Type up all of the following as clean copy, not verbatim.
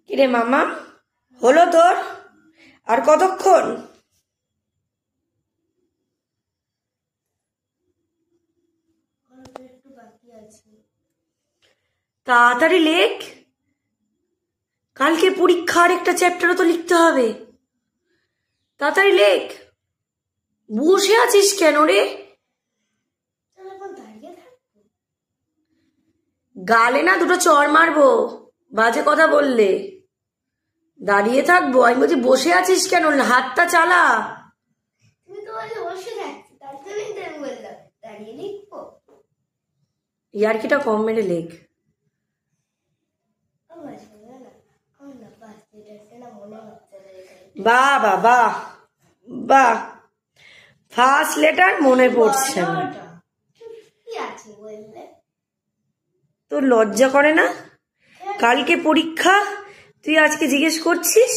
কিরে মামা, হলো তোর? আর কতক্ষণ? তাড়াতাড়ি লেখ, কালকে পরীক্ষার একটা চ্যাপ্টারও তো লিখতে হবে। তাড়াতাড়ি লেখ। বসে আছিস কেন রে? গালে না দুটো চড় মারবো বাজে কথা বললে। দাঁড়িয়ে থাকবো? আমি বলছি বসে আছিস কেন, হাতটা চালা। ইয়ার্কিটা কম মেরে লেখ। বাহ বাহ বাহ বাহ, ফার্স্ট লেটার মনে পড়ছে না। তোর লজ্জা করে না? কালকে পরীক্ষা, তুই আজকে জিজ্ঞেস করছিস?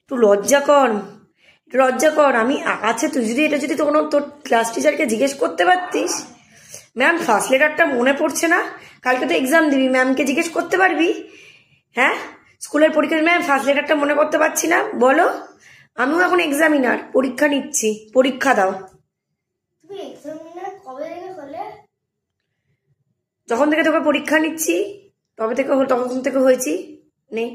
একটু লজ্জা কর, লজ্জা কর। আমি আছে, তুই যদি এটা যদি তোর ক্লাস টিচারকে জিজ্ঞেস করতে পারতিস, ম্যাম ফার্স্ট লেটারটা মনে পড়ছে না, কালকে তো এক্সাম দিবি, ম্যামকে জিজ্ঞেস করতে পারবি। হ্যাঁ, স্কুলের পরীক্ষা, ম্যাম ফার্স্ট লেটারটা মনে করতে পারছি না, বলো। আমিও এখন এক্সামিনার, পরীক্ষা নিচ্ছি, পরীক্ষা দাও। যখন থেকে তোকে পরীক্ষা নিচ্ছি তখন থেকে হয়েছি নেই।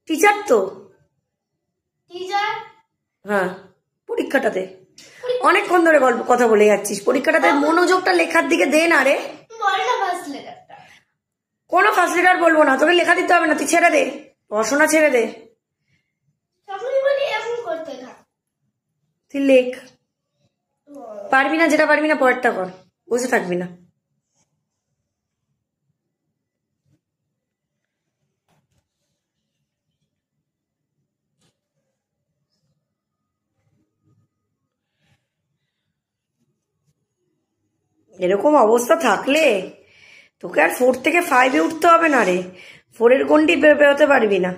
টিচার তো হ্যাঁ, পরীক্ষাটাতে অনেকক্ষণ ধরে গল্প কথা বলে যাচ্ছিস। পরীক্ষাটাতে মনোযোগটা লেখার দিকে দে না রে। কোনো ফার্স্ট লেটার বলবো না, তোকে লেখা দিতে হবে না, তুই ছেড়ে দে, পড়াশোনা ছেড়ে দে, তুই লেখ। পারবি না, যেটা পারবি না পরেরটা কর, বসে থাকবি না। এরকম অবস্থা থাকলে তোকে আর 4 থেকে 5-এ উঠতে হবে না রে, 4-এর গন্ডি বেরোতে পারবি না।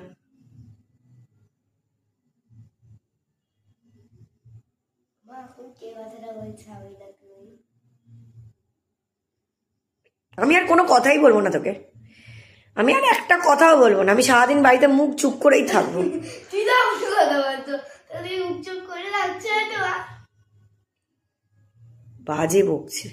আমি আর কোনো কথাই বলবো না তোকে, আমি আর একটা কথাও বলবো না। আমি সারাদিন বাড়িতে মুখ চুপ করেই থাকবো। বাজে বকছে।